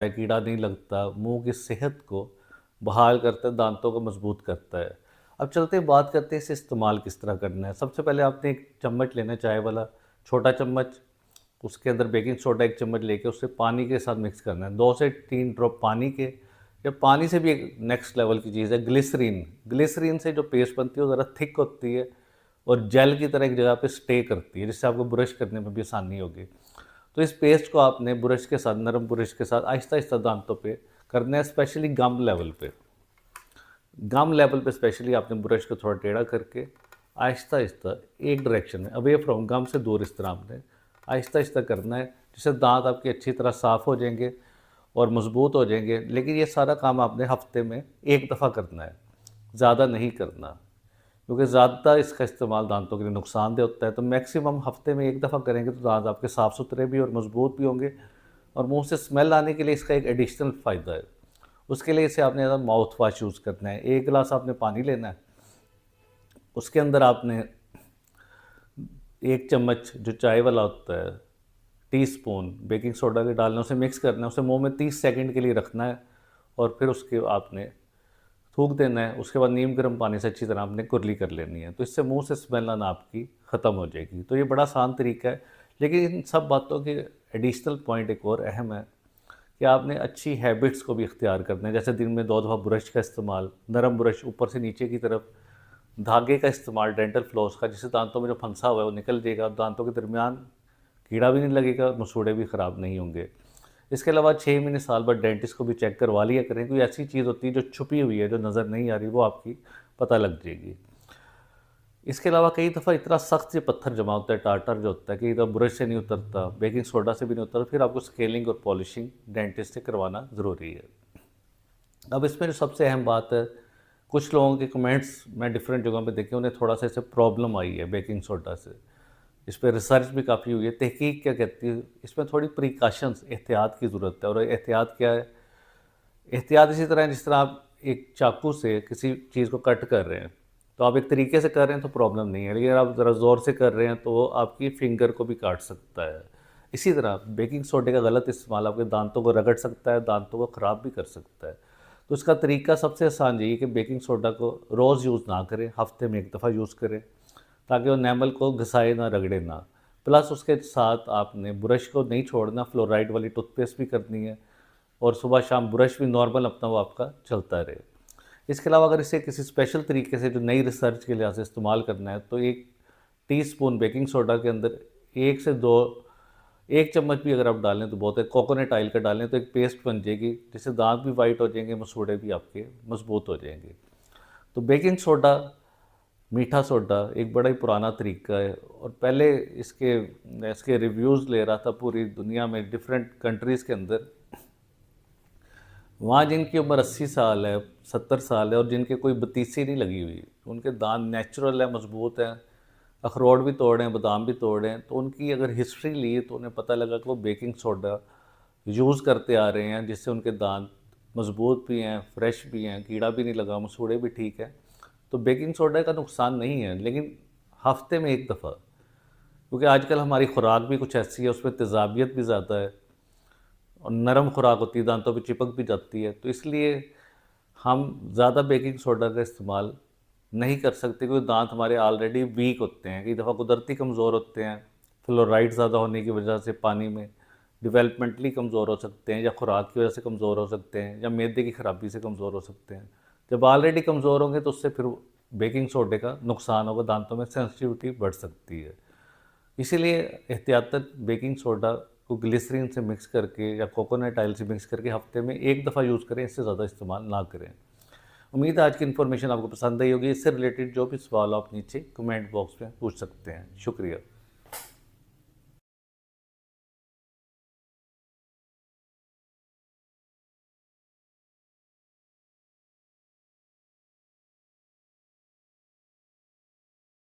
कीड़ा नहीं लगता, मुँह की सेहत को बहाल करता है, दांतों को मजबूत करता है। अब चलते हैं बात करते हैं इसे इस्तेमाल किस तरह करना है। सबसे पहले आपने एक चम्मच लेना है चाय वाला, छोटा चम्मच, उसके अंदर बेकिंग सोडा 1 चम्मच लेके उसे पानी के साथ मिक्स करना है। 2 से 3 ड्रॉप पानी के, या पानी से भी एक नेक्स्ट लेवल की चीज़ है ग्लिसरीन। ग्लिसरीन से जो पेस्ट बनती है वो ज़रा थिक होती है और जेल की तरह एक जगह पे स्टे करती है, जिससे आपको ब्रश करने में भी आसानी होगी। तो इस पेस्ट को आपने ब्रश के साथ, नरम ब्रश के साथ आहिस्ता-आहिस्ता दांतों पे करना है, स्पेशली गम लेवल पे। गम लेवल पे स्पेशली आपने ब्रश को थोड़ा टेढ़ा करके आहिस्ता-आहिस्ता एक डायरेक्शन में, अवे फ्रॉम गम से दूर, इस तरह आपने आहिस्ता-आहिस्ता करना है, जिससे दांत आपके अच्छी तरह साफ़ हो जाएंगे और मजबूत हो जाएंगे। लेकिन ये सारा काम आपने हफ्ते में एक दफ़ा करना है, ज़्यादा नहीं करना, क्योंकि ज़्यादा इसका इस्तेमाल दांतों के लिए नुकसानदेह होता है। तो मैक्सिमम हफ्ते में एक दफ़ा करेंगे तो दांत आपके साफ़ सुथरे भी और मजबूत भी होंगे, और मुंह से स्मेल आने के लिए इसका एक एडिशनल फ़ायदा है। उसके लिए इसे आपने माउथ वॉश यूज़ करना है। 1 गिलास आपने पानी लेना है, उसके अंदर आपने 1 चम्मच जो चाय वाला होता है, टीस्पून बेकिंग सोडा के डालना, उसे मिक्स करना है, उसे मुंह में 30 सेकंड के लिए रखना है और फिर उसके आपने थूक देना है। उसके बाद नीम गर्म पानी से अच्छी तरह आपने कुरली कर लेनी है, तो इससे मुंह से स्मेल आना आपकी ख़त्म हो जाएगी। तो ये बड़ा आसान तरीका है, लेकिन इन सब बातों के एडिशनल पॉइंट एक और अहम है कि आपने अच्छी हैबिट्स को भी इख्तियार करना है। जैसे दिन में 2 दफ़ा ब्रश का इस्तेमाल, नरम ब्रश ऊपर से नीचे की तरफ, धागे का इस्तेमाल डेंटल फ्लॉस का, जिससे दांतों में जो फंसा हुआ है वो निकल जाएगा, दांतों के दरमियान कीड़ा भी नहीं लगेगा, मसूड़े भी ख़राब नहीं होंगे। इसके अलावा 6 महीने साल भर डेंटिस्ट को भी चेक करवा लिया करें। कोई ऐसी चीज़ होती है जो छुपी हुई है, जो नज़र नहीं आ रही, वो आपकी पता लग जाएगी। इसके अलावा कई दफ़ा इतना सख्त ये पत्थर जमा होता है, टार्टर जो होता है, कि इधर ब्रश से नहीं उतरता, बेकिंग सोडा से भी नहीं उतरता, फिर आपको स्केलिंग और पॉलिशिंग डेंटिस्ट से करवाना ज़रूरी है। अब इसमें जो सबसे अहम बात है, कुछ लोगों के कमेंट्स मैं डिफरेंट जगहों पे देखे, उन्हें थोड़ा-सा इससे प्रॉब्लम आई है बेकिंग सोडा से। इस पे रिसर्च भी काफ़ी हुई है। तहकीक क्या कहती है, इसमें थोड़ी प्रिकॉशंस, एहतियात की ज़रूरत है। और एहतियात क्या है? एहतियात इसी तरह है जिस तरह आप एक चाकू से किसी चीज़ को कट कर रहे हैं, तो आप एक तरीके से कर रहे हैं तो प्रॉब्लम नहीं है, लेकिन आप ज़रा ज़ोर से कर रहे हैं तो वो आपकी फिंगर को भी काट सकता है। इसी तरह बेकिंग सोडे का गलत इस्तेमाल आपके दांतों को रगड़ सकता है, दांतों को ख़राब भी कर सकता है। तो इसका तरीका सबसे आसान यही है कि बेकिंग सोडा को रोज़ यूज़ ना करें, हफ़्ते में 1 दफ़ा यूज़ करें, ताकि वो एनामल को घिसाए ना, रगड़े ना। प्लस उसके साथ आपने ब्रश को नहीं छोड़ना, फ्लोराइड वाली टूथपेस्ट भी करनी है, और सुबह शाम ब्रश भी नॉर्मल अपना वो आपका चलता रहे। इसके अलावा अगर इसे किसी स्पेशल तरीके से, जो नई रिसर्च के लिहाज से इस्तेमाल करना है, तो 1 टीस्पून बेकिंग सोडा के अंदर 1 से 2, 1 चम्मच भी अगर आप डालें तो बहुत है, कोकोनट ऑयल का डालें तो एक पेस्ट बन जाएगी, जिससे दांत भी वाइट हो जाएंगे, मसूड़े भी आपके मजबूत हो जाएंगे। तो बेकिंग सोडा, मीठा सोडा एक बड़ा ही पुराना तरीका है, और पहले इसके इसके रिव्यूज़ ले रहा था पूरी दुनिया में, डिफरेंट कंट्रीज़ के अंदर। वहाँ जिनकी उम्र 80 साल है, 70 साल है, और जिनके कोई बतीसी नहीं लगी हुई, उनके दांत नेचुरल है, मजबूत हैं, अखरोट भी तोड़े हैं, बादाम भी तोड़े हैं, तो उनकी अगर हिस्ट्री ली तो उन्हें पता लगा कि वो बेकिंग सोडा यूज़ करते आ रहे हैं, जिससे उनके दांत मजबूत भी हैं, फ्रेश भी हैं, कीड़ा भी नहीं लगा, मसूड़े भी ठीक हैं। तो बेकिंग सोडा का नुकसान नहीं है, लेकिन हफ्ते में 1 दफ़ा, क्योंकि आजकल हमारी खुराक भी कुछ ऐसी है, उसमें तेज़ाबियत भी ज़्यादा है, और नरम खुराक होती है, दांतों पे चिपक भी जाती है, तो इसलिए हम ज़्यादा बेकिंग सोडा का इस्तेमाल नहीं कर सकते, क्योंकि दांत हमारे ऑलरेडी वीक होते हैं, कई दफ़ा कुदरती कमज़ोर होते हैं, फ्लोराइड ज़्यादा होने की वजह से पानी में डेवलपमेंटली कमज़ोर हो सकते हैं, या खुराक की वजह से कमज़ोर हो सकते हैं, या मैदे की ख़राबी से कमज़ोर हो सकते हैं। जब ऑलरेडी कमज़ोर होंगे तो उससे फिर बेकिंग सोडे का नुकसान होगा, दांतों में सेंसिटिविटी बढ़ सकती है। इसीलिए एहतियातन बेकिंग सोडा को ग्लिसरीन से मिक्स करके या कोकोनट ऑयल से मिक्स करके हफ्ते में 1 दफ़ा यूज़ करें, इससे ज़्यादा इस्तेमाल ना करें। उम्मीद है आज की इन्फॉर्मेशन आपको पसंद आई होगी। इससे रिलेटेड जो भी सवाल हो आप नीचे कमेंट बॉक्स में पूछ सकते हैं। शुक्रिया।